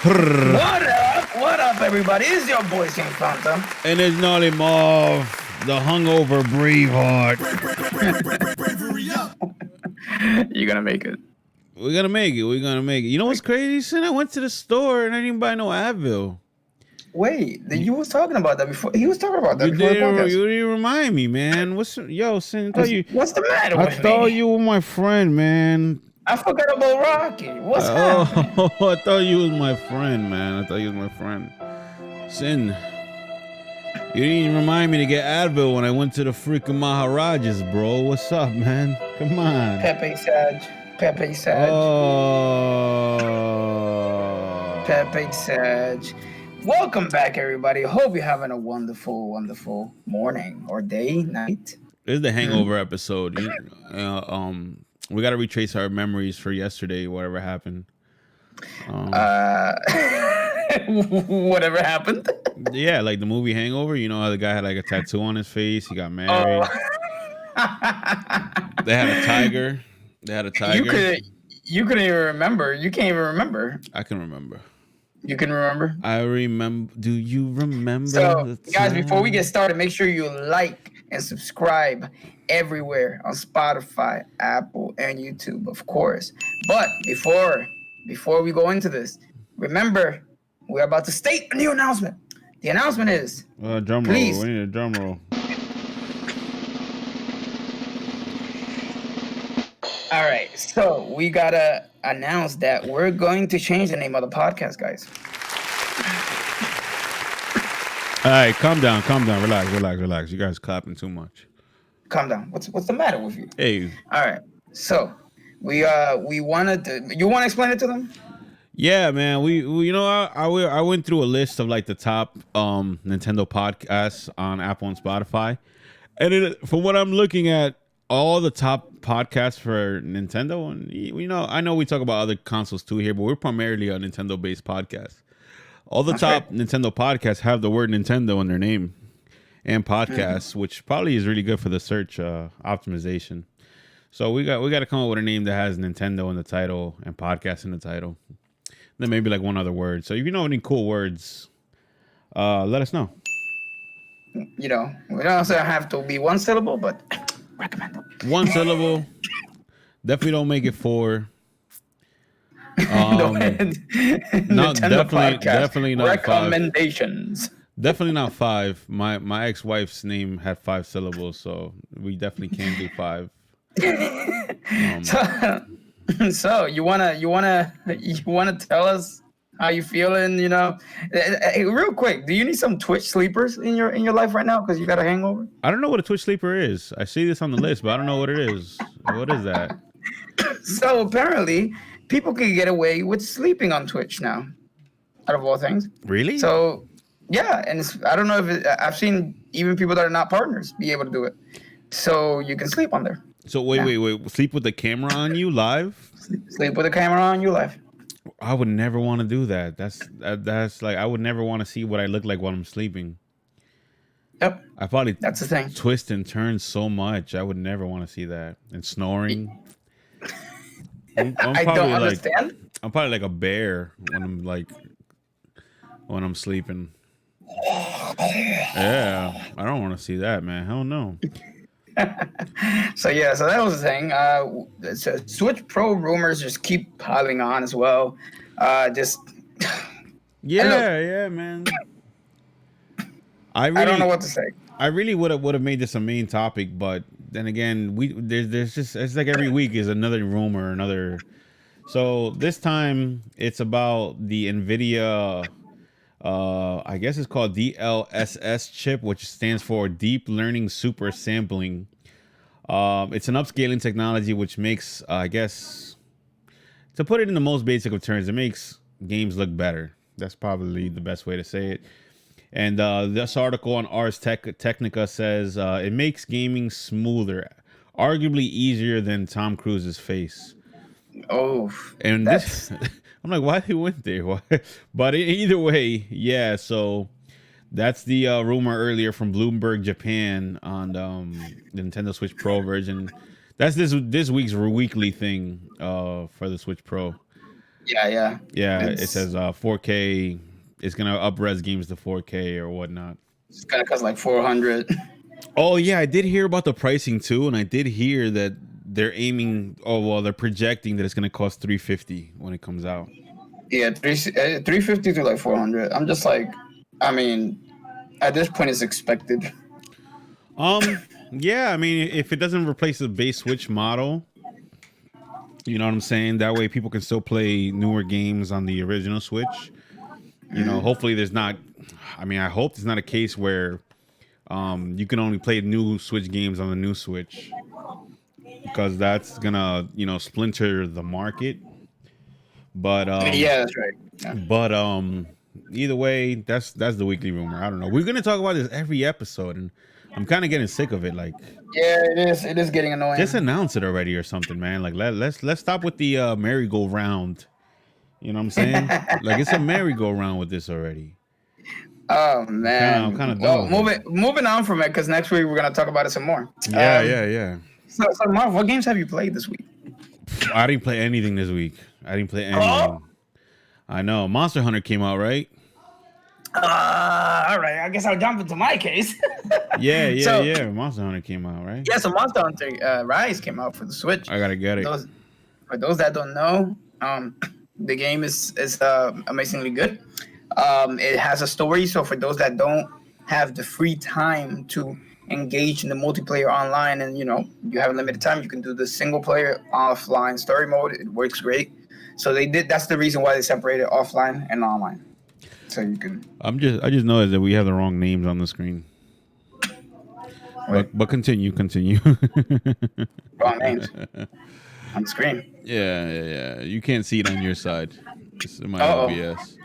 What up? What up, everybody? It's your boy Sinfanta. And it's Nolly Marv, the hungover Braveheart. Bravery up. You're gonna make it. We're gonna make it. We're gonna make it. You know what's crazy? Sin, I went to the store and I didn't buy no Advil. Wait, you was talking about that before. He was talking about that before the podcast. You didn't remind me, man. Sin, What's the matter with me? I thought you were my friend, man. I forgot about Rocky. What's happening? Oh, I thought you was my friend, man. I thought you was my friend. Sin, you didn't even remind me to get Advil when I went to the freaking Maharajas, bro. What's up, man? Come on. Pepe Sag. Oh. Pepe Sag. Welcome back, everybody. Hope you're having a wonderful, wonderful morning or day, night. This is the hangover episode. We got to retrace our memories for yesterday, whatever happened. Whatever happened. Yeah, like the movie Hangover. You know how the guy had like a tattoo on his face. He got married. They had a tiger. You couldn't even remember. You can't even remember. I can remember. You can remember? I remember. Do you remember? So, guys, before we get started, make sure you like and subscribe everywhere on Spotify, Apple, and YouTube, of course. But before we go into this, remember, we're about to state a new announcement. The announcement is, drum please. roll. We need a drum roll. All right, so we gotta announce that we're going to change the name of the podcast, guys. All right, calm down, relax. You guys clapping too much. Calm down. What's the matter with you? Hey. All right, so we wanted to. You want to explain it to them? Yeah, man. We you know I went through a list of like the top Nintendo podcasts on Apple and Spotify, and from what I'm looking at, all the top podcasts for Nintendo, and I know we talk about other consoles too here, but we're primarily a Nintendo based podcast. All the top Nintendo podcasts have the word Nintendo in their name and podcasts, which probably is really good for the search optimization. So we got to come up with a name that has Nintendo in the title and podcast in the title. Then maybe like one other word. So if you know any cool words, let us know. We don't also have to be one syllable, but recommend. One syllable. Definitely don't make it four. No, definitely not recommendations. Five. Definitely not five. My ex-wife's name had 5 syllables, so we definitely can't do 5. So you wanna tell us how you feeling? Real quick. Do you need some Twitch sleepers in your life right now because you got a hangover? I don't know what a Twitch sleeper is. I see this on the list, but I don't know what it is. What is that? So apparently, people can get away with sleeping on Twitch now, out of all things. Really? So yeah, and I don't know if I've seen even people that are not partners be able to do it. So you can sleep on there. So wait. Sleep with the camera on you live? Sleep with the camera on you live. I would never want to do that. That's like I would never want to see what I look like while I'm sleeping. Yep. I probably that's the thing. Twist and turn so much. I would never want to see that. And snoring. I don't understand. I'm probably like a bear when I'm sleeping. Yeah, I don't want to see that, man. Hell no. So that was the thing. So Switch Pro rumors just keep piling on as well. Yeah, man. I don't know what to say. I really would have made this a main topic, but then again, there's just it's like every week is another rumor, another. So this time it's about the NVIDIA. I guess it's called DLSS chip, which stands for Deep Learning Super Sampling. It's an upscaling technology which makes, I guess, to put it in the most basic of terms, it makes games look better. That's probably the best way to say it. And this article on Ars Technica says it makes gaming smoother, arguably easier than Tom Cruise's face. Oh, and this, I'm like, why he went there? Why? But either way, yeah. So that's the rumor earlier from Bloomberg Japan on the Nintendo Switch Pro version. That's this week's weekly thing for the Switch Pro. Yeah. Yeah, it It's says 4K. It's gonna up-res games to 4K or whatnot. it's gonna cost like 400. Oh yeah, I did hear about the pricing too, and I did hear that they're aiming. Oh well, they're projecting that it's gonna cost 350 when it comes out. Yeah, 350 to like 400. I'm just like, I mean, at this point, it's expected. Yeah, I mean, if it doesn't replace the base Switch model, you know what I'm saying. That way, people can still play newer games on the original Switch. You know, hopefully, there's not. I mean, I hope there's not a case where you can only play new Switch games on the new Switch, because that's gonna, splinter the market. But Yeah, that's right. Yeah. but either way, that's the weekly rumor. I don't know. We're gonna talk about this every episode, and I'm kind of getting sick of it. Like, Yeah, it is. It is getting annoying. just announce it already or something, man. Like, let's stop with the merry-go-round. You know what I'm saying? Like, it's a merry-go-round with this already. Oh man. I'm kinda well, done with moving on from it, because next week we're gonna talk about it some more. Yeah. So Marv, what games have you played this week? I didn't play anything this week. I didn't play anything. Oh. I know. Monster Hunter came out, right? All right. I guess I'll jump into my case. Yeah. Monster Hunter came out, right? Yeah. So Monster Hunter Rise came out for the Switch. I gotta get it. For those that don't know, the game is amazingly good. It has a story, so for those that don't have the free time to engage in the multiplayer online, and you have a limited time, you can do the single player offline story mode. It works great. So that's the reason why they separated offline and online. So you can. I just noticed that we have the wrong names on the screen. But continue. Wrong names on the screen. Yeah. You can't see it on your side. It's in my Uh-oh. OBS.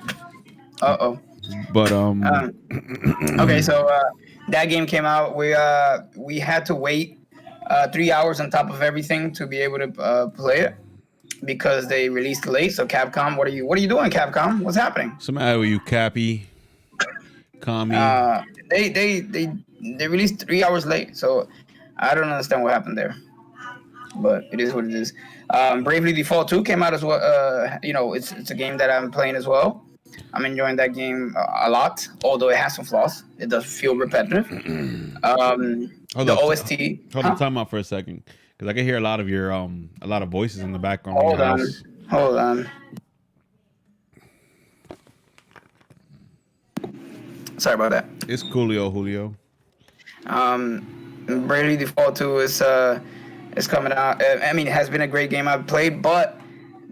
But okay, so that game came out. We had to wait 3 hours on top of everything to be able to play it, because they released late. So Capcom, what are you doing, Capcom? What's happening? What's the matter with you, Cappy? Kami? They released 3 hours late. So I don't understand what happened there, but it is what it is. Bravely Default 2 came out as well. It's a game that I'm playing as well. I'm enjoying that game a lot, although it has some flaws. It does feel repetitive. The OST. Hold on, time out for a second, because I can hear a lot of your a lot of voices in the background. Hold on. Sorry about that. It's Julio. Bravely Default 2 is coming out. I mean, it has been a great game I've played, but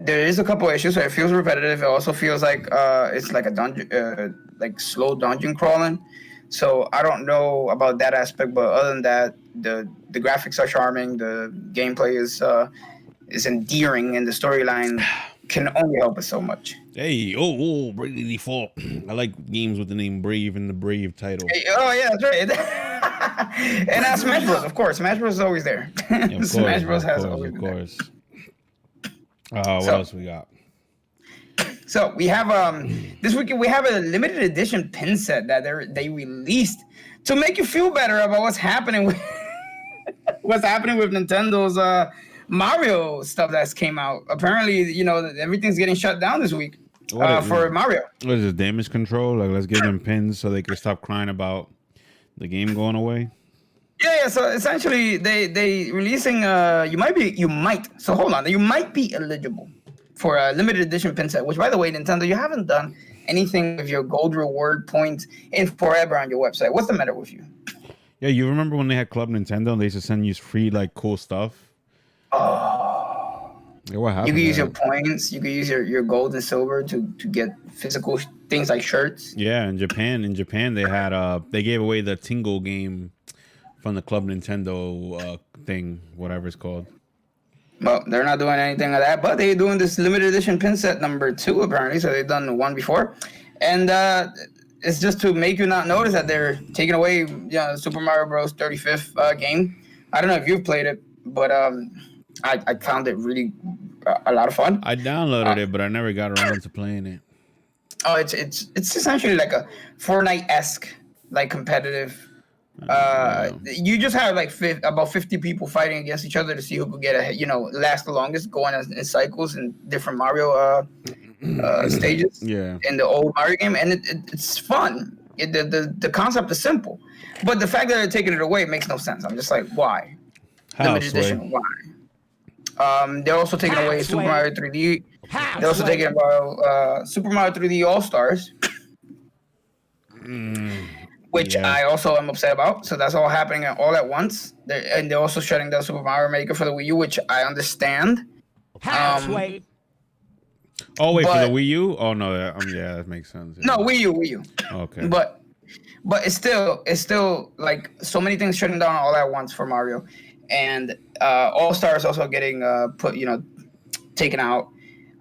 there is a couple issues. So it feels repetitive. It also feels like it's like a dungeon, like slow dungeon crawling. So I don't know about that aspect, but other than that, the graphics are charming. The gameplay is endearing, and the storyline can only help us so much. Hey, Bravely Default. I like games with the name Brave in the Brave title. Hey, oh yeah, that's right. And Smash Bros. Of course, Smash Bros. Is always there. Yeah, Smash Bros. Has always of been course. What else we got? So we have this weekend we have a limited edition pin set that they released to make you feel better about what's happening with Nintendo's Mario stuff that's came out. Apparently, everything's getting shut down this week for Mario. What is this, damage control? Like, let's give them pins so they can stop crying about the game going away. Yeah. So essentially, they releasing. You might. So hold on. You might be eligible for a limited edition pin set. Which, by the way, Nintendo, you haven't done anything with your gold reward points in forever on your website. What's the matter with you? Yeah, you remember when they had Club Nintendo and they used to send you free like cool stuff? Oh. Yeah, what happened? You could use your points. You could use your gold and silver to get physical things like shirts. Yeah, in Japan they had they gave away the Tingle game from the Club Nintendo thing, whatever it's called. Well, they're not doing anything of that, but they're doing this limited edition pin set number 2 apparently. So they've done the one before, and it's just to make you not notice that they're taking away, Super Mario Bros. 35th game. I don't know if you've played it, but I found it really a lot of fun. I downloaded it, but I never got around to playing it. Oh, it's essentially like a Fortnite-esque, like competitive. You just have like about 50 people fighting against each other to see who could get last the longest, going in cycles and different Mario stages Yeah. in the old Mario game, and it's fun. The concept is simple, but the fact that they're taking it away makes no sense. I'm just like, why? How, Limited Sway? edition, why? They're also taking away Super Mario 3D. They're also taking about Super Mario 3D All Stars, which Yeah. I also am upset about. So that's all happening all at once. And they're also shutting down Super Mario Maker for the Wii U, which I understand. Oh wait, for the but- Wii U? Oh no, yeah, that makes sense. Yeah. No, Wii U. Okay. But it's still like so many things shutting down all at once for Mario, and All Stars also getting taken out.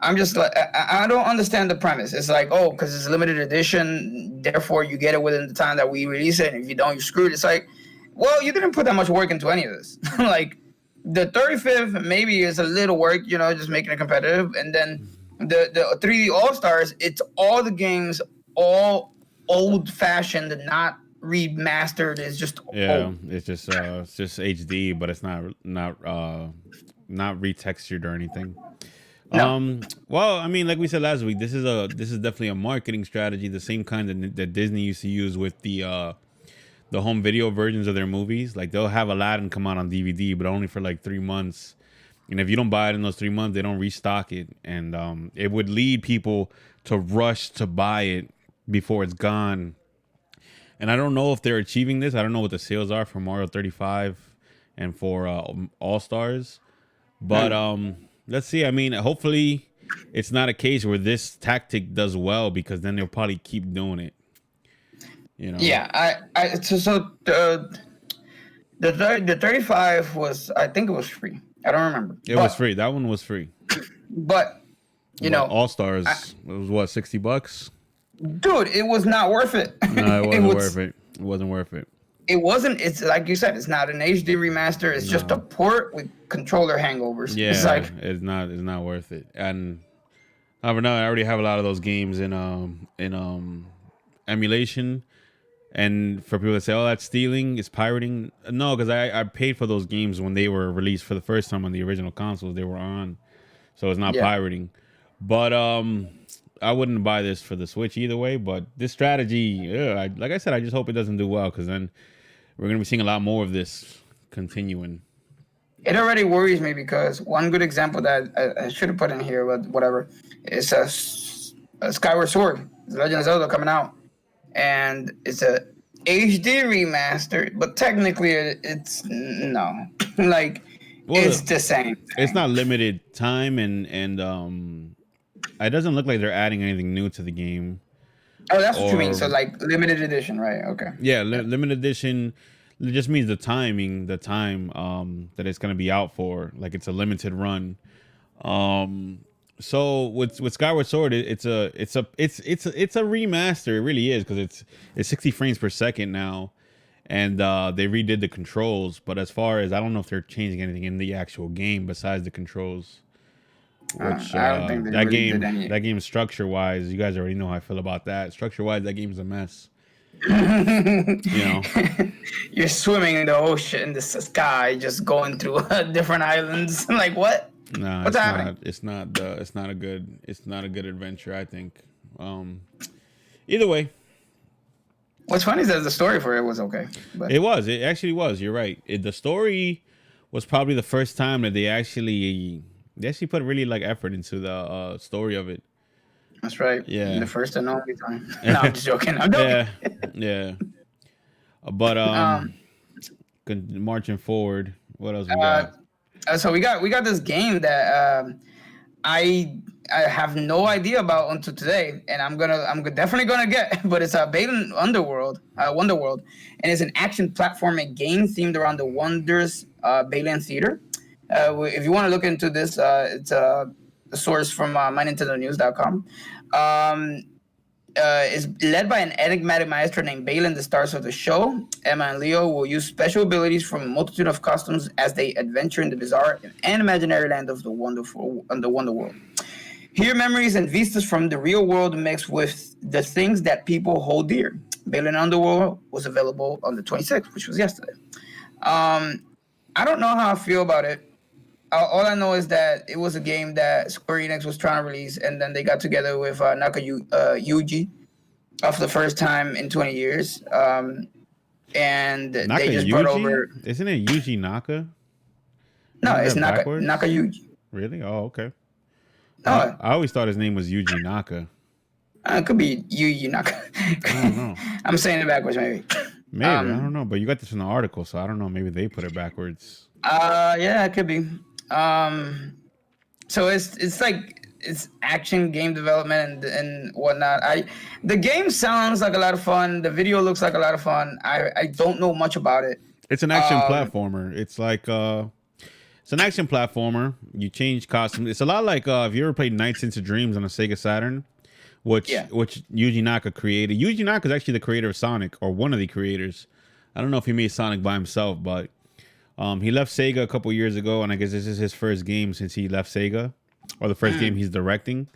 I'm just like I don't understand the premise. It's like, oh, because it's limited edition, therefore you get it within the time that we release it, and if you don't, you're screwed. It's like, well, you didn't put that much work into any of this. Like the 35th maybe is a little work, just making it competitive, and then the 3D All Stars, it's all the games, all old fashioned, not remastered. It's just old. It's just HD, but it's not retextured or anything. No. Well, I mean, like we said last week, this is definitely a marketing strategy, the same kind that Disney used to use with the home video versions of their movies. Like they'll have Aladdin come out on DVD, but only for like 3 months. And if you don't buy it in those 3 months, they don't restock it. And it would lead people to rush to buy it before it's gone. And I don't know if they're achieving this. I don't know what the sales are for Mario 35 and for All Stars. But let's see. I mean, hopefully it's not a case where this tactic does well, because then they'll probably keep doing it. Yeah, so the 35 was, I think it was free. I don't remember. It was free. That one was free. But All Stars, it was what, $60? Dude, it was not worth it. No, it wasn't worth it. It wasn't worth it. It wasn't. It's like you said. It's not an HD remaster. It's just a port with controller hangovers. Yeah, it's like it's not worth it. And I don't know. I already have a lot of those games in emulation. And for people that say, "Oh, that's stealing, it's pirating," no, because I paid for those games when they were released for the first time on the original consoles they were on, so it's not pirating. But I wouldn't buy this for the Switch either way. But this strategy, like I said, I just hope it doesn't do well, because then we're gonna be seeing a lot more of this continuing. it already worries me, because one good example that I should have put in here, but whatever, is a Skyward Sword, Legend of Zelda coming out. And it's a HD remaster, but technically it's no. Like, it's the same thing. It's not limited time, and it doesn't look like they're adding anything new to the game. Oh, that's what you mean. So like limited edition, right? Okay. Yeah, limited edition. It just means the time that it's gonna be out for. Like it's a limited run. So with Skyward Sword, it's a remaster. It really is, because it's 60 frames per second now, and they redid the controls. But as far as, I don't know if they're changing anything in the actual game besides the controls. Which I don't think they really did any. That game structure wise, you guys already know how I feel about that. Structure wise, that game's a mess. You're swimming in the ocean, in the sky, just going through different islands. Like what? No, What's happening? It's not a good adventure, I think. Either way. What's funny is that the story for it was okay. But It actually was. You're right. The story was probably the first time that they actually put really like effort into the story of it. that's right. Yeah. The first and only time. No, I'm just joking. I'm joking. Yeah. But marching forward, what else we got? So we got this game that I have no idea about until today, and I'm definitely gonna get. But it's a Balan Wonderworld, and it's an action platforming game themed around the wonders Balan Theater. If you want to look into this, it's a source from mynintendonews.com. Is led by an enigmatic maestro named Balin. The stars of the show, Emma and Leo, will use special abilities from a multitude of costumes as they adventure in the bizarre and imaginary land of the Wonder World. Here, memories and vistas from the real world mix with the things that people hold dear. Balin Underworld was available on the 26th, which was yesterday. I don't know how I feel about it. all I know is that it was a game that Square Enix was trying to release, and then they got together with Yuji for the first time in 20 years. And they Naka just brought Yuji? over. Isn't it Yuji Naka? No, Isn't it's that backwards? Yuji. Really? Oh, okay. No, I always thought his name was Yuji Naka. it could be Yuji Naka. I don't know. I'm saying it backwards, maybe. Maybe. I don't know. But you got this in the article, so I don't know. Maybe they put it backwards. Yeah, it could be. So it's like it's action game development and whatnot. The game sounds like a lot of fun. The video looks like a lot of fun. I don't know much about it. It's an action platformer. It's like it's an action platformer. You change costumes. It's a lot like if you ever played Nights into Dreams on a Sega Saturn, which Yuji Naka created. Yuji Naka is actually the creator of Sonic, or one of the creators. I don't know if he made Sonic by himself, but he left Sega a couple years ago, and I guess this is his first game since he left Sega, or the first game he's directing.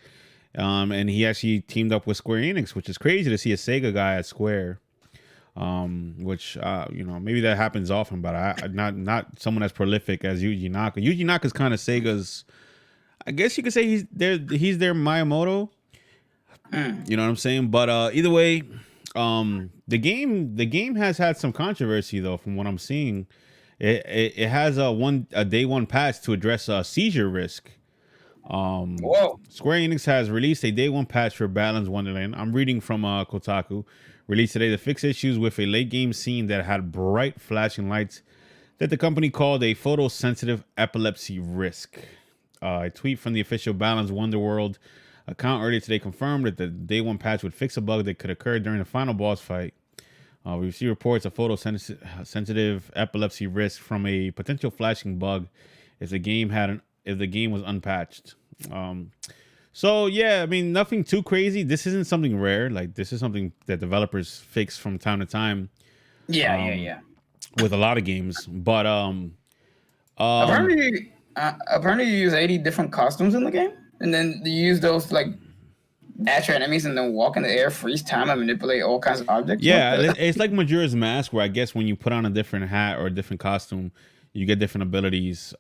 And he actually teamed up with Square Enix, which is crazy to see a Sega guy at Square. Which maybe that happens often, but not someone as prolific as Yuji Naka. Yuji Naka is kind of Sega's. I guess you could say he's their Miyamoto. You know what I'm saying? But either way, the game has had some controversy though, from what I'm seeing. It has a day one patch to address seizure risk. Whoa. Square Enix has released a day one patch for Battle's Wonderland. I'm reading from Kotaku. Released today to fix issues with a late game scene that had bright flashing lights that the company called a photosensitive epilepsy risk. A tweet from the official Battle's Wonderworld account earlier today confirmed that the day one patch would fix a bug that could occur during the final boss fight. We received reports of photosensitive epilepsy risk from a potential flashing bug if the game was unpatched. So yeah, I mean, nothing too crazy. This isn't something rare. Like, this is something that developers fix from time to time. Yeah. With a lot of games, but apparently you use 80 different costumes in the game, and then you use those like dash your enemies and then walk in the air, freeze time, and manipulate all kinds of objects. Yeah, it's like Majora's Mask, where I guess when you put on a different hat or a different costume, you get different abilities.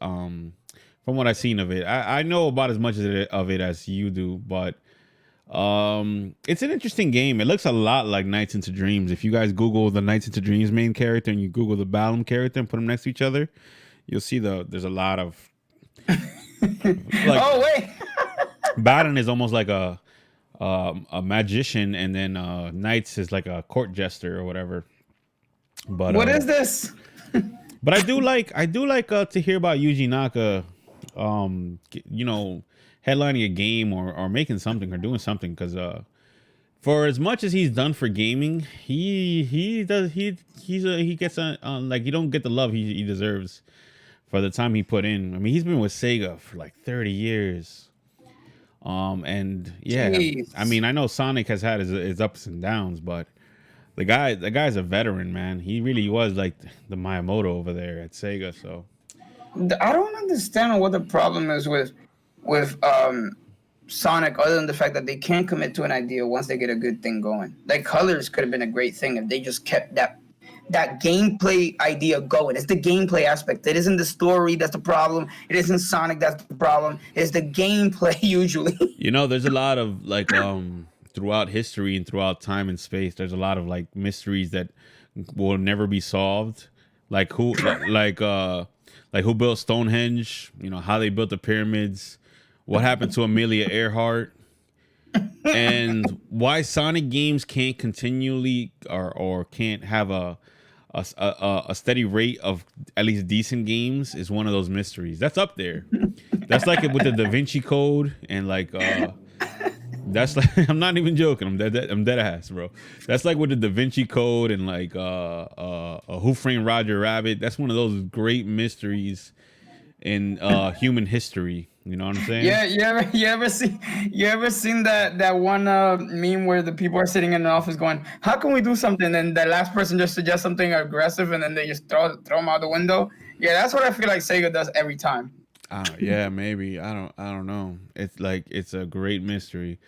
From what I've seen of it, I know about as much of it as you do, but it's an interesting game. It looks a lot like Nights into Dreams. If you guys Google the Nights into Dreams main character and you Google the Balam character and put them next to each other, you'll see there's a lot of oh wait, Balan is almost like a magician, and then Nights is like a court jester or whatever. But what is this? But I do like to hear about Yuji Naka, headlining a game or making something or doing something, because for as much as he's done for gaming, he gets like, you don't get the love he deserves for the time he put in. I mean, he's been with Sega for like 30 years. And yeah, Jeez. I mean, I know Sonic has had his ups and downs, but the guy's a veteran, man. He really was like the Miyamoto over there at Sega. So I don't understand what the problem is with Sonic, other than the fact that they can't commit to an idea once they get a good thing going. Like, Colors could have been a great thing if they just kept that gameplay idea going. It's the gameplay aspect. It isn't the story that's the problem. It isn't Sonic that's the problem. It's the gameplay usually. There's a lot of like throughout history and throughout time and space, there's a lot of like mysteries that will never be solved. Like who who built Stonehenge? How they built the pyramids. What happened to Amelia Earhart? And why Sonic games can't continually or can't have a steady rate of at least decent games is one of those mysteries. That's up there. That's like it with the Da Vinci Code, and like that's like, I'm not even joking. I'm dead ass, bro. That's like with the Da Vinci Code and like Who Framed Roger Rabbit. That's one of those great mysteries in human history. You know what I'm saying? Yeah, you ever seen that one meme where the people are sitting in an office going, "How can we do something?" And the last person just suggests something aggressive, and then they just throw them out the window. Yeah, that's what I feel like Sega does every time. Yeah, maybe. I don't know. It's like, it's a great mystery.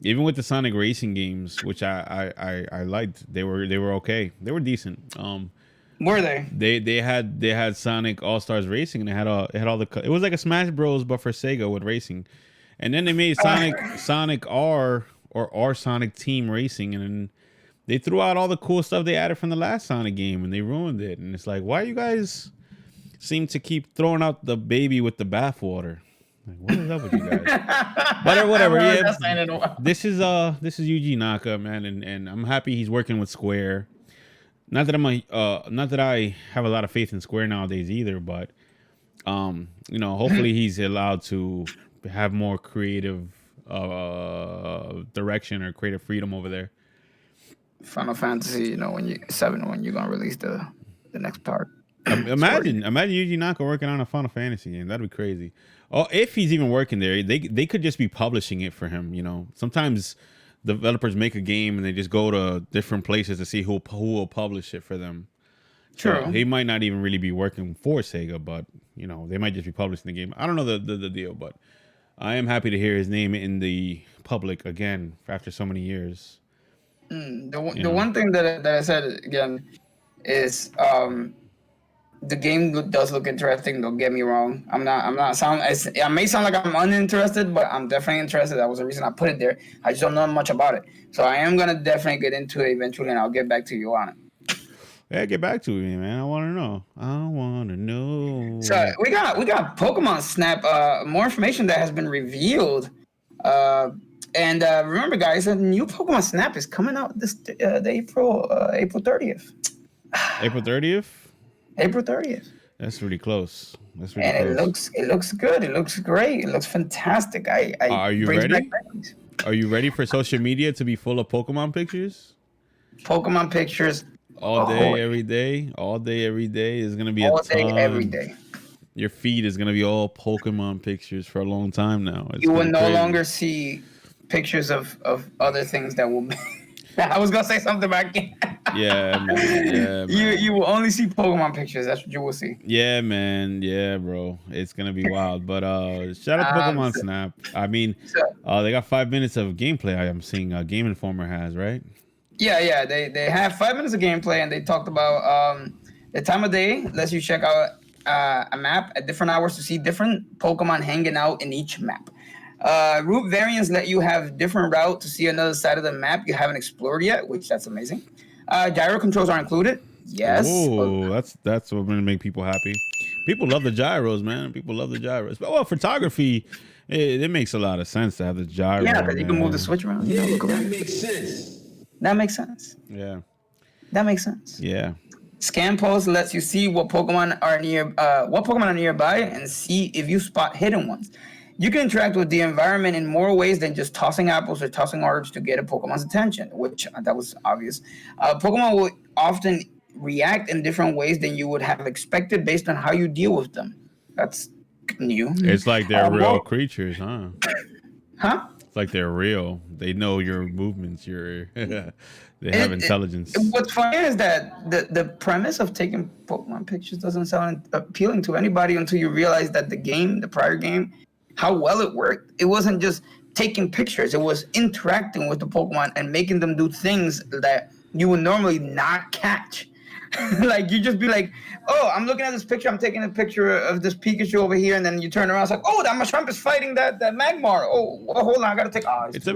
Even with the Sonic racing games, which I liked, they were okay. They were decent. Were they? They had Sonic All Stars Racing, and it had all the it was like a Smash Bros but for Sega with racing, and then they made Sonic R or R Sonic Team Racing, and then they threw out all the cool stuff they added from the last Sonic game, and they ruined it. And it's like, why you guys seem to keep throwing out the baby with the bathwater? Like, what is up with you guys? But whatever. Yeah, this is Yuji Naka, man, and I'm happy he's working with Square. Not that I have a lot of faith in Square nowadays either, but hopefully he's allowed to have more creative direction or creative freedom over there. Final Fantasy, when you're gonna release the next part. Imagine Yuji Naka working on a Final Fantasy game. That'd be crazy. Oh, if he's even working there, they could just be publishing it for him. Sometimes developers make a game and they just go to different places to see who will publish it for them. True. So he might not even really be working for Sega, but they might just be publishing the game. I don't know the deal, but I am happy to hear his name in the public again after so many years. The one thing that I said again is the game does look interesting. Don't get me wrong. I may sound like I'm uninterested, but I'm definitely interested. That was the reason I put it there. I just don't know much about it, so I am gonna definitely get into it eventually, and I'll get back to you on it. Yeah, get back to me, man. I want to know. So we got Pokemon Snap. More information that has been revealed. And remember, guys, a new Pokemon Snap is coming out this April 30th. April 30th. April 30th. That's really close. It looks good. It looks great. It looks fantastic. Are you ready? Are you ready for social media to be full of Pokemon pictures? Pokemon pictures. All day, every day. All day, every day is gonna be all a ton. day, every day. Your feed is gonna be all Pokemon pictures for a long time now. You will no longer see pictures of other things that will. I was gonna say something back. Yeah, man. You will only see Pokemon pictures. That's what you will see. Yeah, man. Yeah, bro. It's gonna be wild. But shout out to Pokemon Snap. I mean, they got 5 minutes of gameplay. I'm seeing Game Informer has, right? Yeah. They have 5 minutes of gameplay, and they talked about the time of day lets you check out a map at different hours to see different Pokemon hanging out in each map. Route variants let you have different route to see another side of the map you haven't explored yet, which that's amazing. Gyro controls are included. Yes. Oh, that's what's gonna make people happy. People love the gyros, man. People love the gyros. But photography, it makes a lot of sense to have the gyro. Yeah, because you can move the Switch around. That makes sense. That makes sense. Yeah. That makes sense. Yeah. Scan Pulse lets you see what Pokemon are nearby and see if you spot hidden ones. You can interact with the environment in more ways than just tossing apples or tossing orbs to get a Pokemon's attention, which that was obvious. Pokemon will often react in different ways than you would have expected based on how you deal with them. That's new. It's like they're real creatures, huh? Huh? It's like they're real. They know your movements. They have intelligence. What's funny is that the premise of taking Pokemon pictures doesn't sound appealing to anybody until you realize that the prior game, how well it worked. It wasn't just taking pictures. It was interacting with the Pokemon and making them do things that you would normally not catch. Like, you just be like, oh, I'm looking at this picture. I'm taking a picture of this Pikachu over here. And then you turn around. It's like, oh, that Machamp is fighting that Magmar. Oh, well, hold on. I got to take. Oh, it's a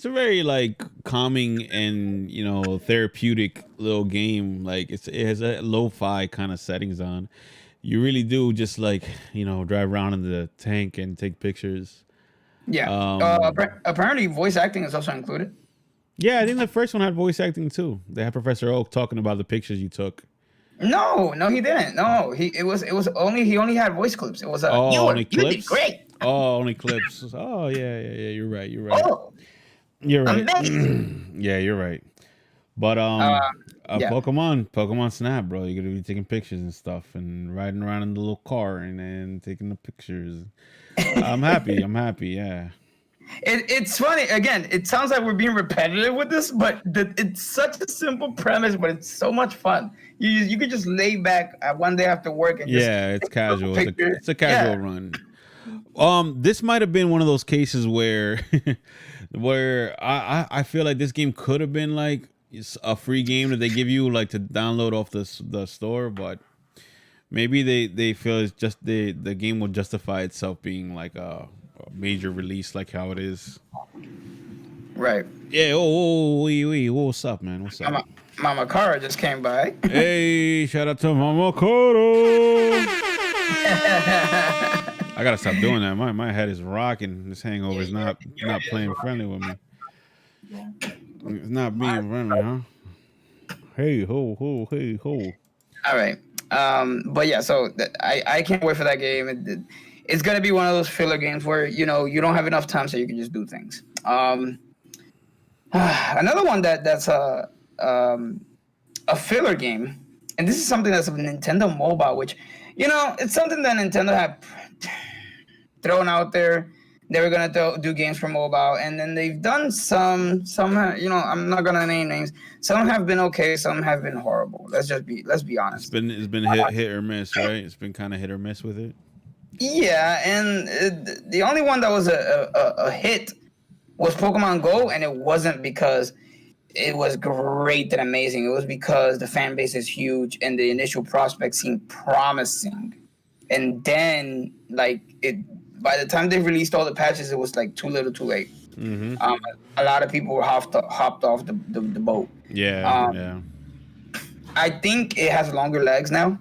very like calming and, therapeutic little game. Like it has a lo-fi kind of settings on. You really do just like, drive around in the tank and take pictures. Yeah. Apparently voice acting is also included. Yeah, I think the first one had voice acting too. They had Professor Oak talking about the pictures you took. No, he didn't. No, he only had voice clips. It was only clips? You did great. Oh, only clips. Oh, yeah. You're right. Oh, you're right. Yeah, you're right. But Pokemon Snap, bro. You're gonna be taking pictures and stuff and riding around in the little car and then taking the pictures. I'm happy. Yeah. It's funny. Again, it sounds like we're being repetitive with this, but it's such a simple premise, but it's so much fun. You could just lay back one day after work and it's casual. It's a casual run. This might have been one of those cases where I feel like this game could have been like, it's a free game that they give you like to download off the store, but maybe they feel it's just the game will justify itself being like a major release like how it is. Right. Yeah. What's up, man? What's up? Mama Cara just came by. Hey, shout out to Mama Coro. I gotta stop doing that. My head is rocking. This hangover is not playing friendly with me. It's not being friendly, huh? Hey ho, hey ho. All right. But yeah, so I can't wait for that game. It's gonna be one of those filler games where you don't have enough time, so you can just do things. Another one that's a filler game, and this is something that's a Nintendo Mobile, which it's something that Nintendo had thrown out there. They were gonna do games for mobile, and then they've done some. I'm not gonna name names. Some have been okay, some have been horrible. Let's be honest. It's been hit or miss, right? It's been kind of hit or miss with it. Yeah, and the only one that was a hit was Pokemon Go, and it wasn't because it was great and amazing. It was because the fan base is huge and the initial prospects seemed promising, and then by the time they released all the patches, it was like too little, too late. Mm-hmm. A lot of people were hopped off the boat. Yeah. I think it has longer legs now,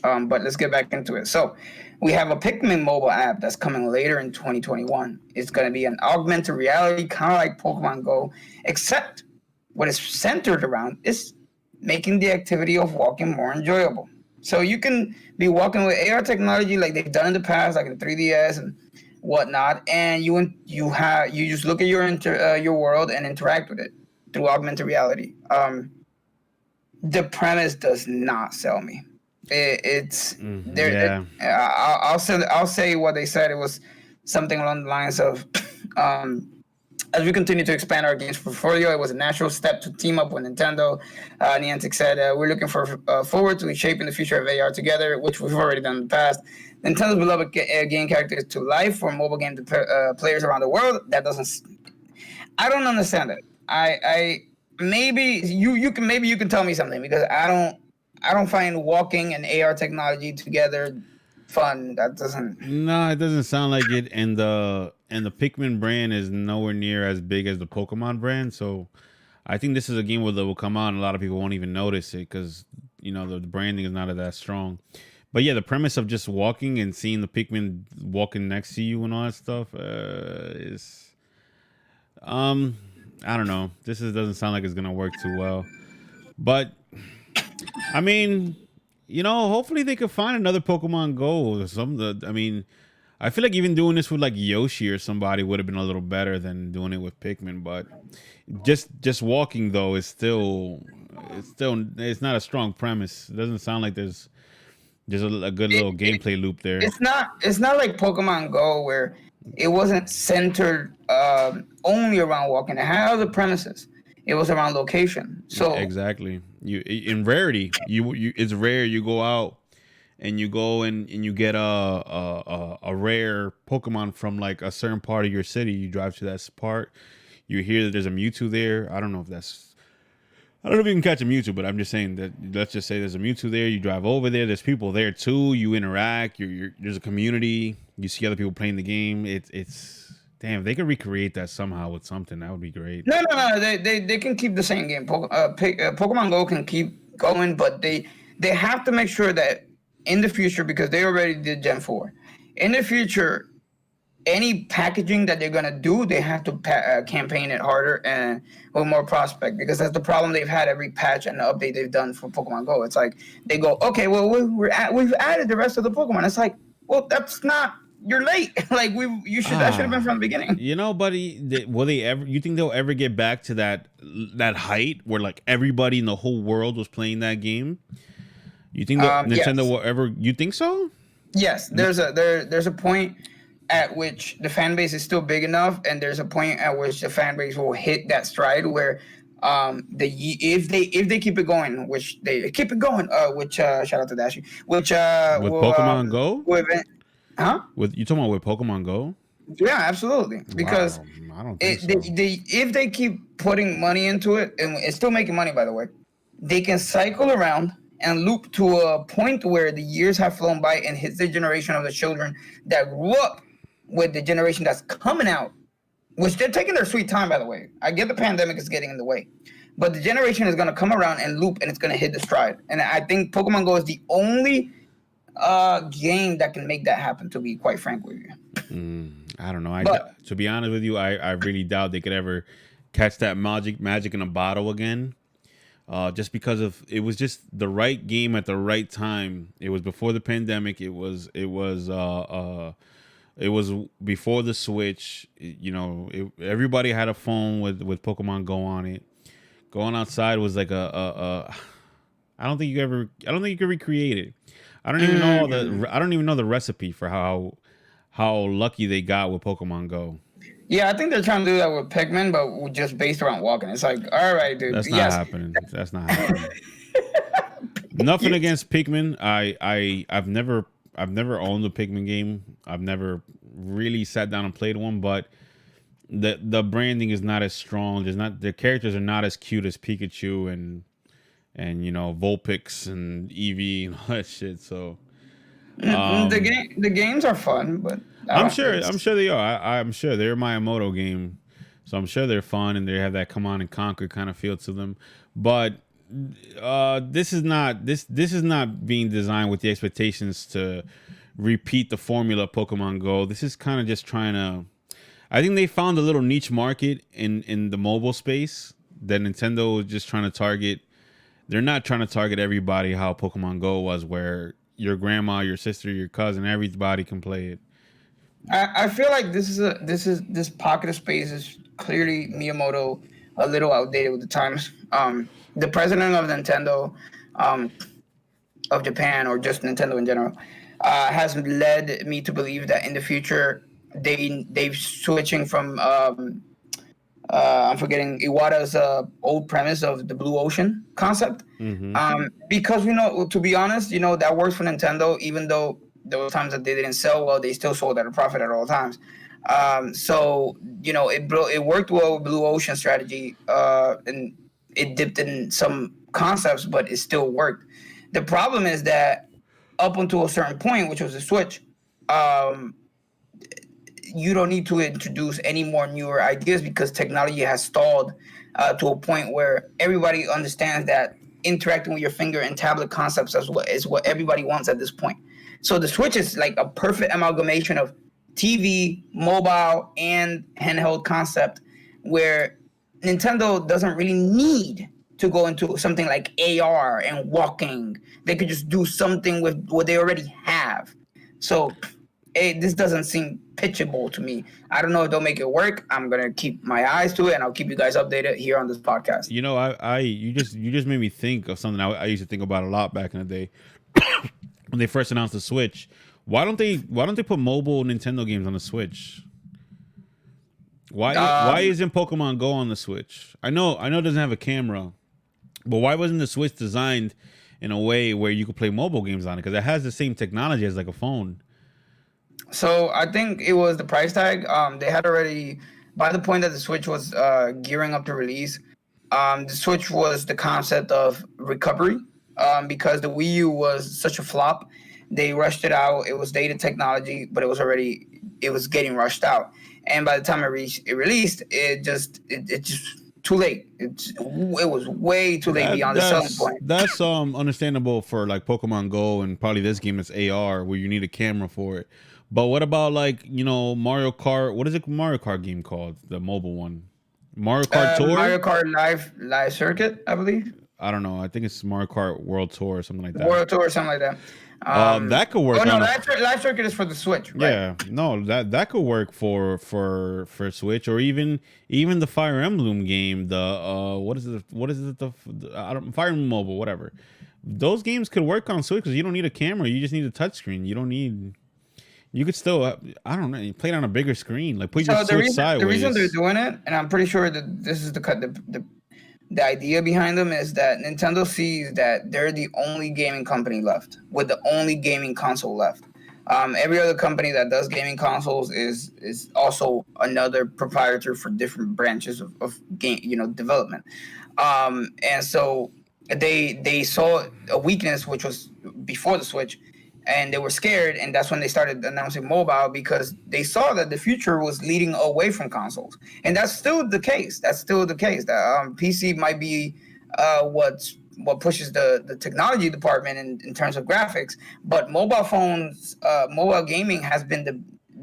but let's get back into it. So we have a Pikmin mobile app that's coming later in 2021. It's going to be an augmented reality, kind of like Pokemon Go, except what it's centered around is making the activity of walking more enjoyable. So you can be walking with AR technology like they've done in the past, like in 3DS and whatnot, and you just look at your world and interact with it through augmented reality. The premise does not sell me. I'll say what they said. It was something along the lines of, as we continue to expand our games portfolio, it was a natural step to team up with Nintendo. Niantic said, we're looking forward to shaping the future of AR together, which we've already done in the past. Nintendo's beloved game characters to life for mobile game players around the world. I don't understand it. Maybe you can tell me something, because I don't find walking and AR technology together fun. That doesn't. No, it doesn't sound like it. And the Pikmin brand is nowhere near as big as the Pokemon brand. So I think this is a game where that will come out and a lot of people won't even notice it because the branding is not that strong. But yeah, the premise of just walking and seeing the Pikmin walking next to you and all that stuff is I don't know. Doesn't sound like it's gonna work too well. But I mean, hopefully they could find another Pokemon Go or something. I feel like even doing this with like Yoshi or somebody would have been a little better than doing it with Pikmin. But just walking though is it's not a strong premise. It doesn't sound like there's a good little gameplay loop there. It's not like Pokemon Go where it wasn't centered only around walking. It had other premises. It was around location. So exactly. In rarity, it's rare. You go out and you go and you get a rare Pokemon from like a certain part of your city. You drive to that part. You hear that there's a Mewtwo there. I don't know if you can catch a Mewtwo, but I'm just saying that let's just say there's a Mewtwo there. You drive over there. There's people there too. You interact. There's a community. You see other people playing the game. It's damn. If they could recreate that somehow with something, that would be great. No. They can keep the same game. Pokemon Go can keep going, but they have to make sure that in the future, because they already did Gen 4, in the future, any packaging that they're going to do, they have to campaign it harder and with more prospect, because that's the problem they've had every patch and update they've done for Pokemon Go. It's like they go, okay, well, we've added the rest of the Pokemon. It's like, well, that's not, you're late. Like that should have been from the beginning. Buddy, will they ever, you think they'll ever get back to that height where like everybody in the whole world was playing that game? You think that Nintendo will ever, you think so? Yes, there's a point at which the fan base is still big enough, and there's a point at which the fan base will hit that stride where if they keep it going, which they keep it going, which shout out to Dashi, which with Pokemon Go? You talking With Pokemon Go? Yeah, absolutely. Because Wow, I don't think so. if they keep putting money into it, and it's still making money, by the way, they can cycle around and loop to a point where the years have flown by and hits the generation of the children that grew up with the generation that's coming out, which they're taking their sweet time, by the way. I get the pandemic is getting in the way, but the generation is going to come around and loop and it's going to hit the stride. And I think Pokemon Go is the only game that can make that happen, to be quite frank with you. I don't know. But To be honest with you, I really doubt they could ever catch that magic in a bottle again. Just because of it was just the right game at the right time. It was before the pandemic. It was before the Switch. Everybody had a phone with Pokemon Go on it. Going outside was like a I don't think you could recreate it. I don't even know the recipe for how lucky they got with Pokemon Go. yeah, I think they're trying to do that with Pikmin, but just based around walking. It's like, all right, dude. That's not Yes, happening. That's not happening. Nothing against Pikmin. I've never owned a Pikmin game. I've never really sat down and played one, but the branding is not as strong. The characters are not as cute as Pikachu and Vulpix and Eevee and all that shit. So the games are fun, but I'm sure they are. I'm sure they're Miyamoto game, so I'm sure they're fun and they have that come on and conquer kind of feel to them. But this is not being designed with the expectations to repeat the formula of Pokemon Go. This is kind of just trying to. I think they found a little niche market in the mobile space that Nintendo is just trying to target. They're not trying to target everybody how Pokemon Go was, where your grandma, your sister, your cousin, everybody can play it. I feel like this pocket of space is clearly Miyamoto a little outdated with the times. The president of Nintendo, of Japan, or just Nintendo in general, has led me to believe that in the future they've switching from I'm forgetting Iwata's old premise of the blue ocean concept. Because to be honest, that works for Nintendo, even though there were times that they didn't sell well, they still sold at a profit at all times. So it worked well with blue ocean strategy, and it dipped in some concepts, but it still worked. The problem is that up until a certain point, which was the Switch, you don't need to introduce any more newer ideas because technology has stalled to a point where everybody understands that interacting with your finger and tablet concepts is what everybody wants at this point. So the Switch is like a perfect amalgamation of TV, mobile, and handheld concept, where Nintendo doesn't really need to go into something like AR and walking. They could just do something with what they already have. So this doesn't seem pitchable to me. I don't know if they'll make it work. I'm gonna keep my eyes to it, and I'll keep you guys updated here on this podcast. You just made me think of something I used to think about a lot back in the day when they first announced the Switch. Why don't they put mobile Nintendo games on the Switch? Why isn't Pokemon Go on the Switch? I know it doesn't have a camera, but why wasn't the Switch designed in a way where you could play mobile games on it? Because it has the same technology as like a phone. So I think it was the price tag. They had already, by the point that the Switch was gearing up to release, the Switch was the concept of recovery, because the Wii U was such a flop. They rushed it out. It was dated technology, but it was getting rushed out. And by the time it released, it just too late. It was way too late beyond the selling point. That's understandable for like Pokemon Go and probably this game is AR where you need a camera for it. But what about like Mario Kart? What is it? Mario Kart game called the mobile one? Mario Kart Tour. Mario Kart Live Circuit, I believe. I don't know. I think it's Mario Kart World Tour or something like that. World Tour or something like that. That could work. Oh no, Live Circuit is for the Switch. Right? Yeah, no, that could work for Switch or even the Fire Emblem game. The what is it? Fire Emblem Mobile, whatever. Those games could work on Switch because you don't need a camera. You just need a touchscre. You don't need. You could still, I don't know, you play it on a bigger screen. Like put your Switch sideways. The reason they're doing it, and I'm pretty sure that this is the idea behind them, is that Nintendo sees that they're the only gaming company left with the only gaming console left. Every other company that does gaming consoles is also another proprietor for different branches of game, development. And so they saw a weakness, which was before the Switch, and they were scared, and that's when they started announcing mobile, because they saw that the future was leading away from consoles, and that's still the case. That PC might be what pushes the technology department in terms of graphics, but mobile gaming has been the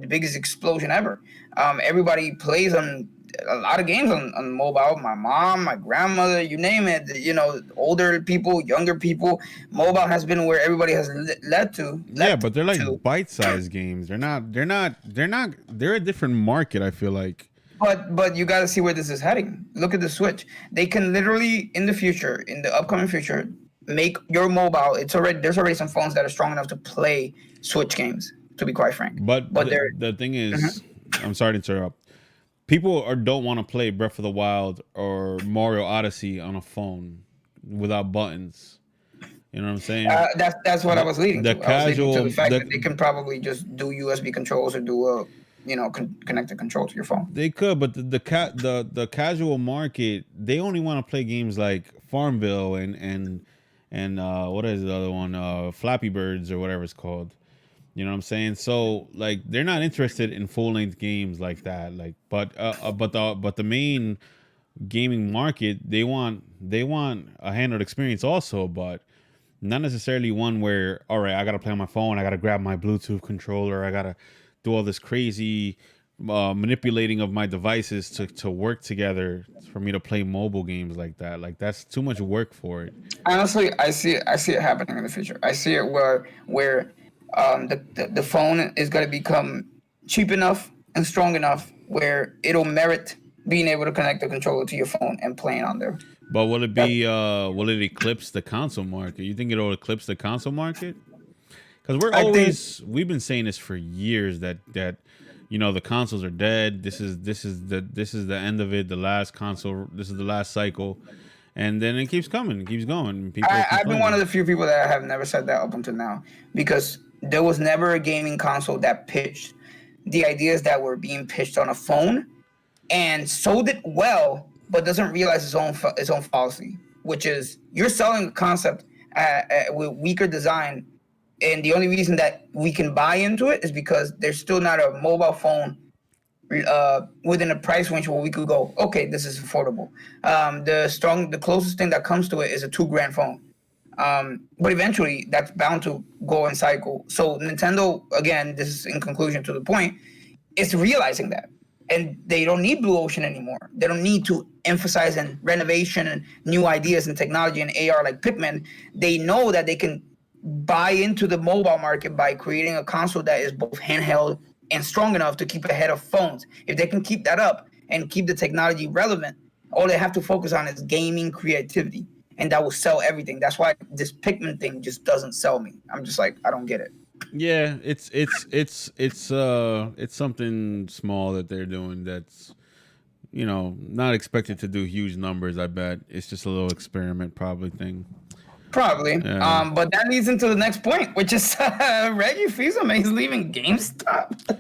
biggest explosion ever. Everybody plays on a lot of games on mobile. My mom, my grandmother, you name it. Older people, younger people. Mobile has been where everybody has led to. Yeah, but they're like bite-sized games. They're not. They're a different market, I feel like. But you got to see where this is heading. Look at the Switch. They can literally in the upcoming future, make your mobile. There's already some phones that are strong enough to play Switch games. To be quite frank. But the thing is, I'm sorry to interrupt. People don't want to play Breath of the Wild or Mario Odyssey on a phone without buttons. You know what I'm saying? That's what I was leading to. I was leading to the fact that they can probably just do USB controls or do connect the control to your phone. They could, but the casual market, they only want to play games like Farmville and what is the other one? Flappy Birds or whatever it's called. You know what I'm saying? So like they're not interested in full length games like that. Like, but the main gaming market, they want a handheld experience also, but not necessarily one where, all right, I gotta play on my phone, I gotta grab my Bluetooth controller, I gotta do all this crazy manipulating of my devices to work together for me to play mobile games like that. Like that's too much work for it. Honestly, I see it happening in the future. I see it where the phone is going to become cheap enough and strong enough where it'll merit being able to connect the controller to your phone and playing on there. But will it will it eclipse the console market? You think it'll eclipse the console market? Because we've been saying this for years that the consoles are dead. This is the end of it. The last console. This is the last cycle. And then it keeps coming. It keeps going. I've been one of the few people that have never said that up until now, because there was never a gaming console that pitched the ideas that were being pitched on a phone and sold it well, but doesn't realize its own fallacy, which is you're selling a concept with weaker design, and the only reason that we can buy into it is because there's still not a mobile phone within a price range where we could go, okay, this is affordable. The closest thing that comes to it is a $2,000 phone. But eventually that's bound to go in cycle. So Nintendo, again, this is in conclusion to the point, is realizing that. And they don't need Blue Ocean anymore. They don't need to emphasize in renovation and new ideas and technology and AR like Pikmin. They know that they can buy into the mobile market by creating a console that is both handheld and strong enough to keep ahead of phones. If they can keep that up and keep the technology relevant, all they have to focus on is gaming creativity, and that will sell everything. That's why this Pikmin thing just doesn't sell me. I'm just like, I don't get it. Yeah, it's something small that they're doing that's not expected to do huge numbers. I bet it's just a little experiment probably thing. Probably. Yeah. But that leads into the next point, which is Reggie Fils-Aimé is leaving GameStop.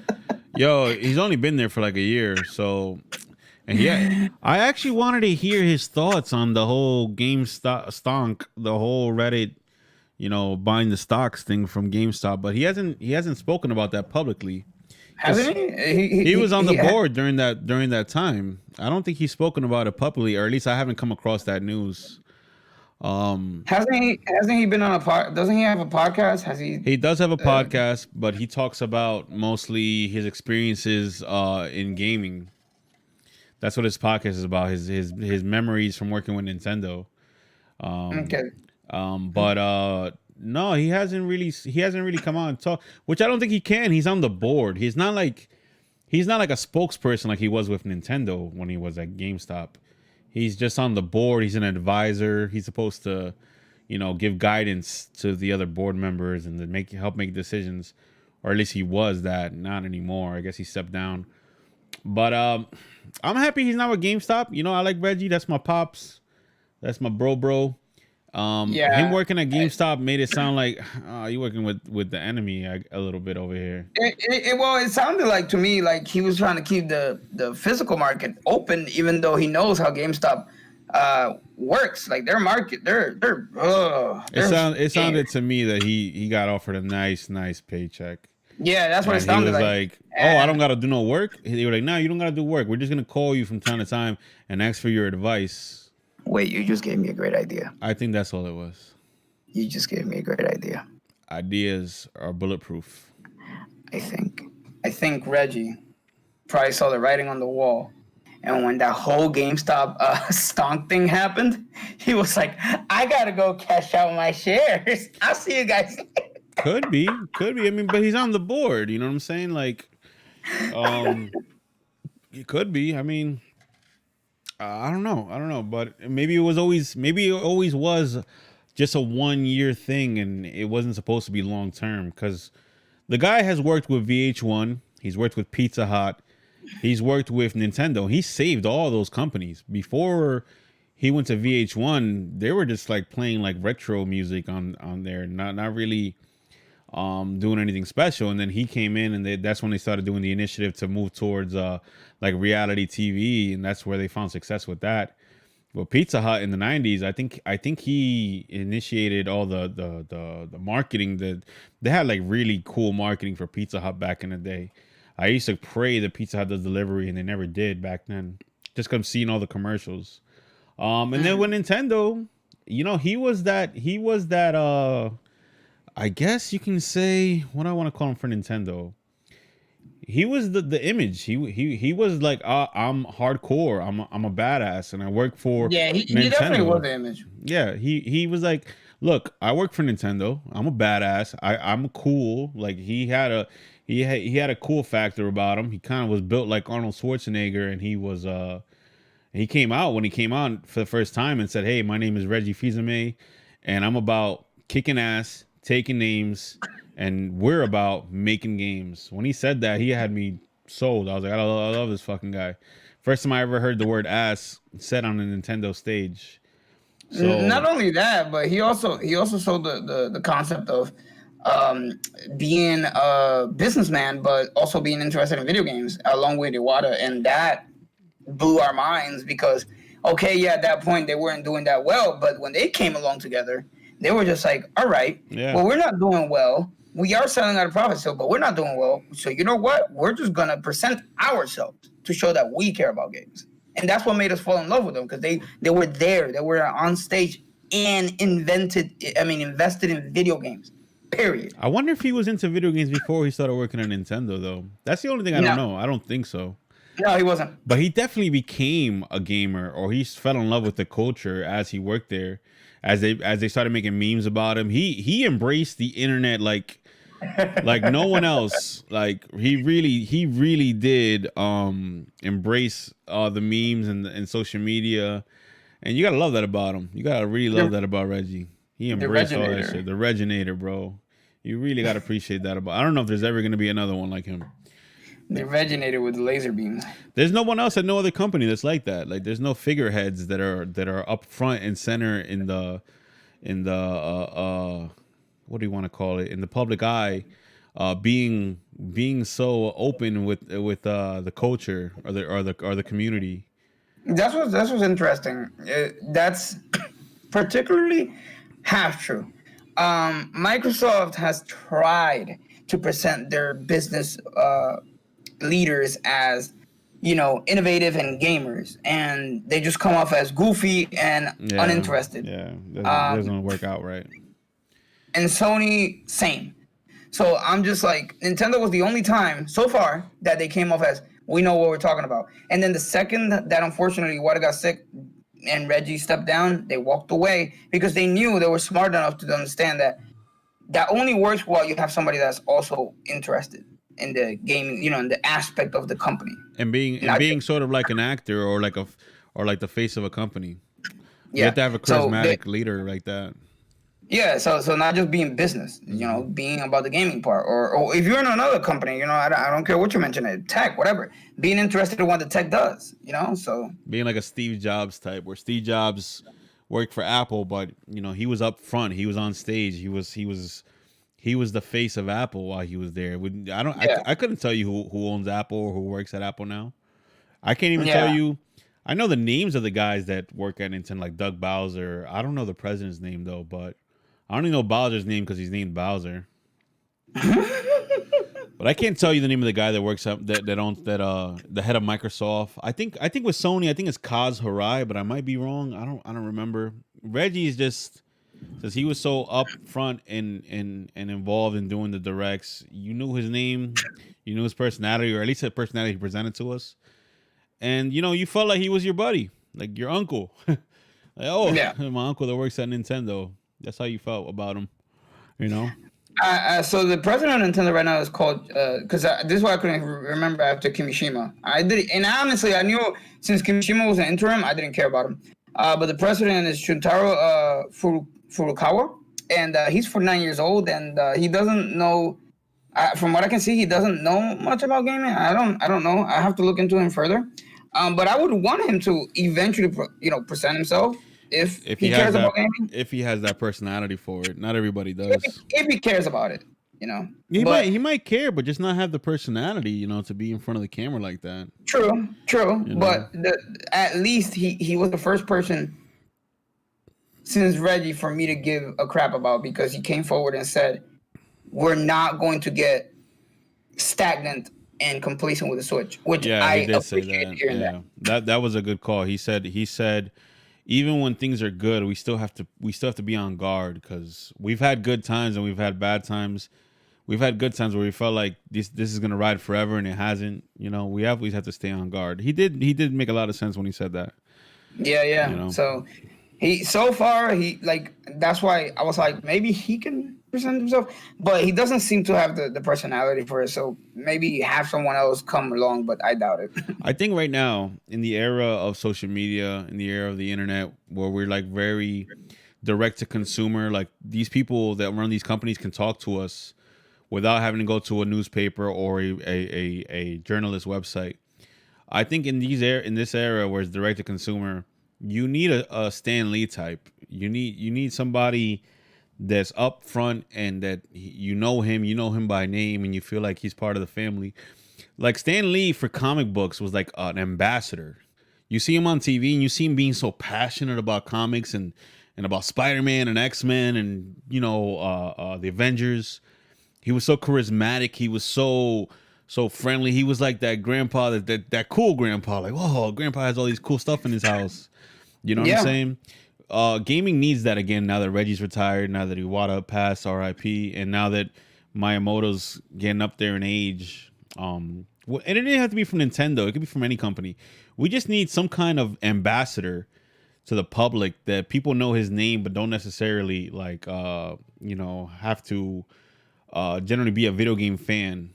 Yo, he's only been there for like a year, so. And yeah, I actually wanted to hear his thoughts on the whole GameStop stonk, the whole Reddit, buying the stocks thing from GameStop, but he hasn't spoken about that publicly. Hasn't he? He was on the board during that time. I don't think he's spoken about it publicly, or at least I haven't come across that news. Hasn't he been on doesn't he have a podcast? He does have a podcast, but he talks about mostly his experiences in gaming. That's what his podcast is about, his memories from working with Nintendo. Okay. But no, he hasn't really come out and talk, which I don't think he can. He's on the board. He's not like a spokesperson like he was with Nintendo when he was at GameStop. He's just on the board. He's an advisor. He's supposed to, give guidance to the other board members and to help make decisions, or at least he was that. Not anymore. I guess he stepped down. But I'm happy he's not with GameStop. I like Reggie. That's my pops. That's my bro. Him Yeah. working at GameStop made it sound like you working with the enemy a little bit over here. Well, it sounded like to me like he was trying to keep the physical market open, even though he knows how GameStop works. Like their market, It sounded to me that he got offered a nice paycheck. yeah, that's what it And he sounded was like, "Oh, I don't And gotta do no work." They were like, "No, you don't gotta do work. We're just gonna call you from time to time and ask for your advice." wait, you just gave me a great idea. I think that's all it was. You just gave me a great idea. Ideas are bulletproof. I think. I think Reggie probably saw the writing on the wall. And when that whole GameStop stonk thing happened, he was like, I gotta go cash out my shares. I'll see you guys later. Could be. I mean, but he's on the board. You know what I'm saying? Like, it could be. I mean, I don't know. But maybe it always was just a 1 year thing, and it wasn't supposed to be long term. Because the guy has worked with VH1. He's worked with Pizza Hut. He's worked with Nintendo. He saved all those companies before he went to VH1. They were just like playing like retro music on there, not really doing anything special. And then he came in, and that's when they started doing the initiative to move towards like reality TV, and that's where they found success with that. Well, Pizza Hut in the '90s, I think he initiated all the marketing. They had like really cool marketing for Pizza Hut back in the day. I used to pray that Pizza Hut does delivery, and they never did back then. Just because seeing all the commercials. And then with Nintendo, you know, he was that I guess you can say, what I want to call him for Nintendo. He was the image. He was like, I'm hardcore. I'm a badass, and I work for Yeah, he Nintendo. definitely was the image. Yeah, he was like, look, I work for Nintendo. I'm a badass. I'm cool. Like he had a cool factor about him. He kind of was built like Arnold Schwarzenegger, and he came out when he came out for the first time and said, "Hey, my name is Reggie Fils-Aimé, and I'm about kicking ass, taking names, and we're about making games." When he said that, he had me sold. I was like, I love this fucking guy. First time I ever heard the word ass said on a Nintendo stage. So Not only that, but he also sold the concept of being a businessman, but also being interested in video games along with Iwata, and that blew our minds because okay, yeah, at that point they weren't doing that well, but when they came along together, they were just like, all right, yeah. well, we're not doing well. We are selling at a profit still, but we're not doing well. So you know what? We're just gonna present ourselves to show that we care about games. And that's what made us fall in love with them because they were there, they were on stage and invested in video games. Period. I wonder if he was into video games before he started working at Nintendo, though. That's the only thing I don't know. I don't think so. No, he wasn't. But he definitely became a gamer, or he fell in love with the culture as he worked there. As they started making memes about him, he embraced the internet like no one else. Like he really did embrace the memes and social media. And you gotta love that about him. You gotta really love that about Reggie. He embraced all that shit. The Reginator, bro. You really gotta appreciate that about. I don't know if there's ever gonna be another one like him. The Reginator with the laser beams. There's no one else at no other company that's like that. Like there's no figureheads that are up front and center in the what do you want to call it, in the public eye, being so open with the culture or the community. That's what's interesting. That's particularly half true. Microsoft has tried to present their business leaders as, you know, innovative and gamers, and they just come off as goofy and uninterested. Yeah, doesn't work out right. And Sony, same. So I'm just like, Nintendo was the only time so far that they came off as, we know what we're talking about. And then the second that unfortunately Iwata got sick and Reggie stepped down, they walked away because they knew they were smart enough to understand that only works while you have somebody that's also interested in the gaming, you know, in the aspect of the company. And being sort of like an actor or like the face of a company. You have to have a charismatic leader like that. Yeah, so not just being business, you know, being about the gaming part, or if you're in another company, you know, I don't care what you mention, tech, whatever, being interested in what the tech does, you know, so being like a Steve Jobs type, where Steve Jobs worked for Apple, but you know, he was up front. He was on stage. He was the face of Apple while he was there. Yeah. I couldn't tell you who owns Apple or who works at Apple now. I can't even tell Yeah. you. I know the names of the guys that work at Nintendo, like Doug Bowser. I don't know the president's name though, but I only know Bowser's name because he's named Bowser. But I can't tell you the name of the guy that works up that owns the head of Microsoft. I think with Sony, I think it's Kaz Hirai, but I might be wrong. I don't remember. Reggie is just since he was so up front and involved in doing the directs, you knew his name, you knew his personality, or at least the personality he presented to us. And you know, you felt like he was your buddy, like your uncle. Like, oh, Yeah. my uncle that works at Nintendo. That's how you felt about him, you know? So the president of Nintendo right now is called because this is why I couldn't remember after Kimishima. I did, and honestly, I knew since Kimishima was an interim, I didn't care about him. But the president is Shuntaro Furukawa, and he's 49 years old, and he doesn't know. From what I can see, he doesn't know much about gaming. I don't know. I have to look into him further. But I would want him to eventually, present himself if he cares about gaming. If he has that personality for it. Not everybody does. If he cares about it, He might care, but just not have the personality, to be in front of the camera like that. True. You know? But at least he was the first person since Reggie for me to give a crap about, because he came forward and said, we're not going to get stagnant and complacent with the Switch, which I did say appreciate hearing that. That was a good call. He said even when things are good, we still have to be on guard, because we've had good times and we've had bad times. We've had good times where we felt like this is gonna ride forever, and it hasn't. We always have to stay on guard. He did make a lot of sense when he said that. Yeah. So that's why I was like, maybe he can present himself, but he doesn't seem to have the personality for it. So maybe have someone else come along, but I doubt it. I think right now, in the era of social media, in the era of the internet, where we're like very direct to consumer, like these people that run these companies can talk to us without having to go to a newspaper or a journalist website. I think in this era where it's direct to consumer, you need a Stan Lee type. You need somebody that's up front and that you know him by name, and you feel like he's part of the family. Like Stan Lee for comic books was like an ambassador. You see him on TV and you see him being so passionate about comics and about Spider-Man and X-Men and the Avengers. He was so charismatic. He was so friendly. He was like that grandpa, that cool grandpa. Like, oh, grandpa has all these cool stuff in his house. You know what I'm saying? Gaming needs that again now that Reggie's retired, now that Iwata passed, RIP, and now that Miyamoto's getting up there in age. And it didn't have to be from Nintendo. It could be from any company. We just need some kind of ambassador to the public that people know his name, but don't necessarily have to generally be a video game fan.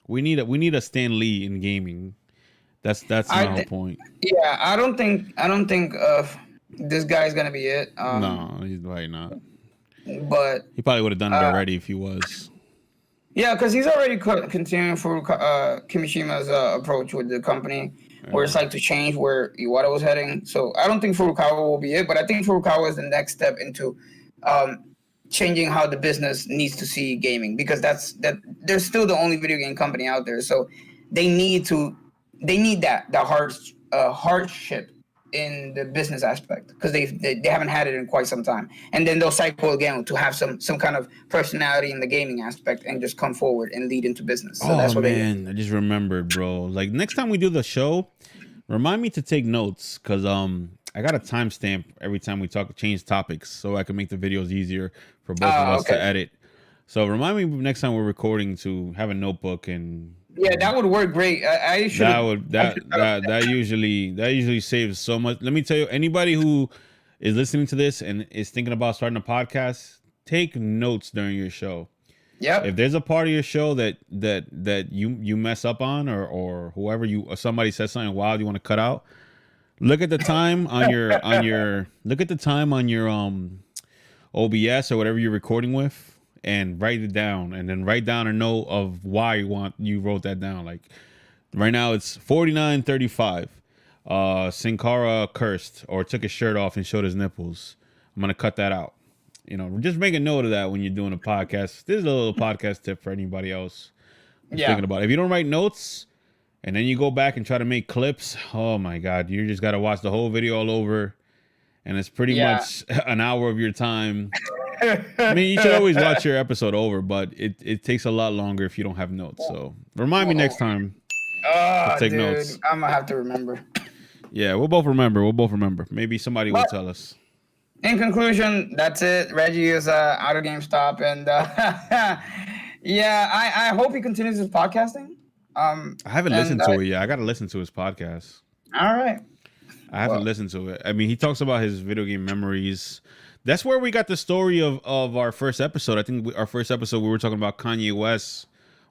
We need a Stan Lee in gaming. That's my whole point. Yeah, I don't think this guy's gonna be it. No, he's probably not. But he probably would have done it already if he was. Yeah, because he's already continuing for Kimishima's approach with the company, where it's like to change where Iwata was heading. So I don't think Furukawa will be it, but I think Furukawa is the next step into changing how the business needs to see gaming, because they're still the only video game company out there. So they need that hardship in the business aspect, because they haven't had it in quite some time, and then they'll cycle again to have some kind of personality in the gaming aspect and just come forward and lead into business. So that's what I just remembered, bro. Like next time we do the show, remind me to take notes, because I got a timestamp every time we change topics, so I can make the videos easier for both of us to edit. So remind me next time we're recording to have a notebook and. Yeah, that would work great. I should. That usually saves so much. Let me tell you, anybody who is listening to this and is thinking about starting a podcast, take notes during your show. Yeah. If there's a part of your show that you mess up on, or whoever or somebody says something wild you want to cut out, look at the time on your OBS or whatever you're recording with, and write it down, and then write down a note of why you wrote that down. Like right now it's 49:35. Sin cursed or took his shirt off and showed his nipples. I'm gonna cut that out. You know, just make a note of that when you're doing a podcast. This is a little podcast tip for anybody else who's thinking about it. If you don't write notes and then you go back and try to make clips, oh my God, you just got to watch the whole video all over. And it's pretty much an hour of your time. I mean, you should always watch your episode over, but it takes a lot longer if you don't have notes. So remind me next time to take notes. I'm going to have to remember. Yeah, we'll both remember. Maybe somebody will tell us. In conclusion, that's it. Reggie is out of GameStop. And I hope he continues his podcasting. I haven't listened to it yet. I got to listen to his podcast. All right. I haven't listened to it. I mean, he talks about his video game memories. That's where we got the story of our first episode. I think our first episode, we were talking about Kanye West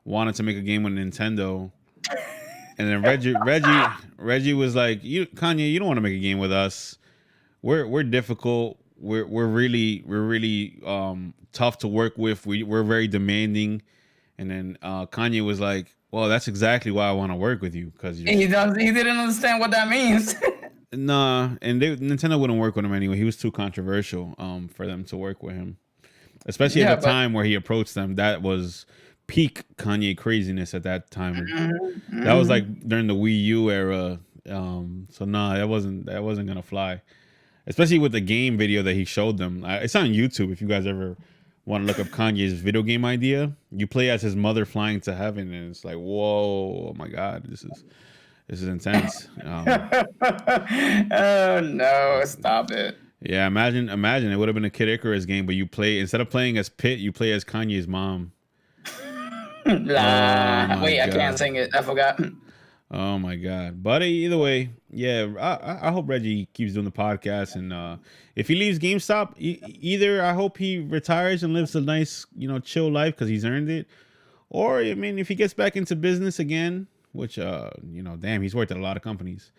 wanted to make a game with Nintendo. And then Reggie was like, Kanye, you don't want to make a game with us. We're difficult. We're really tough to work with. We're very demanding. And then Kanye was like, well, that's exactly why I want to work with you, because he didn't understand what that means. Nah, and Nintendo wouldn't work with him anyway. He was too controversial for them to work with him, especially at the time where he approached them. That was peak Kanye craziness at that time. That was like during the Wii U era. So nah, that wasn't gonna fly, especially with the game video that he showed them. It's on YouTube if you guys ever want to look up Kanye's video game idea. You play as his mother flying to heaven, and it's like, whoa, oh my God, this is intense. Oh no, stop it. Yeah, imagine it would have been a Kid Icarus game, but you play, instead of playing as Pit, you play as Kanye's mom. Wait, God. I can't sing it. I forgot. Oh my God. But either way, yeah, I hope Reggie keeps doing the podcast, and if he leaves GameStop, either I hope he retires and lives a nice, chill life because he's earned it. Or, I mean, if he gets back into business again, which, damn, he's worked at a lot of companies.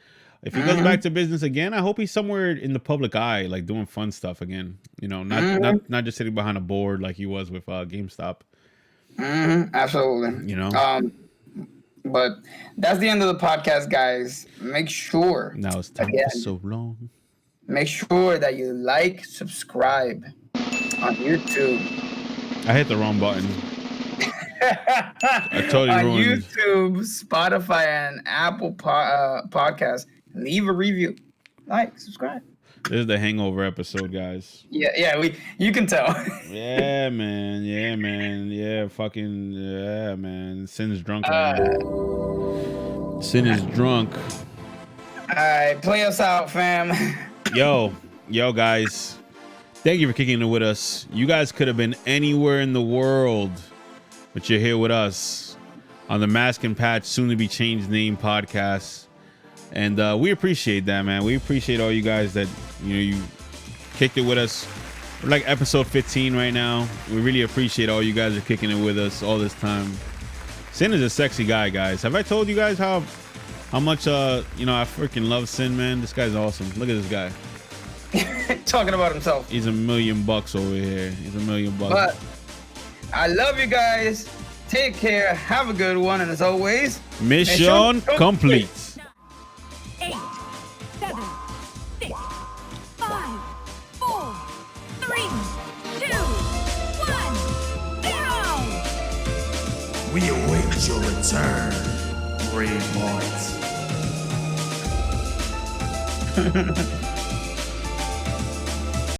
If he goes back to business again, I hope he's somewhere in the public eye, like doing fun stuff again. Not just sitting behind a board like he was with GameStop. Absolutely. But that's the end of the podcast, guys. Make sure. Now it's time for so long. Make sure that you like, subscribe on YouTube. I hit the wrong button. I totally on ruined. YouTube, Spotify, and Apple Podcasts. Leave a review, like, subscribe. This is the hangover episode, guys. Yeah, you can tell. Yeah, man. Yeah, man. Sin's drunk. Sin is drunk. All right, play us out, fam. Yo, guys. Thank you for kicking it with us. You guys could have been anywhere in the world, but you're here with us on the Mask and Patch soon to be changed name podcast. And we appreciate that, man. We appreciate all you guys that, you kicked it with us. We're like episode 15 right now. We really appreciate all you guys are kicking it with us all this time. Sin is a sexy guy, guys. Have I told you guys how much, I freaking love Sin, man? This guy's awesome. Look at this guy. Talking about himself. He's $1 million over here. He's $1 million. But I love you guys. Take care. Have a good one. And as always, mission complete. 8, 7, 6, 5, 4, 3, 2, 1, 0. We await your return, brave hearts.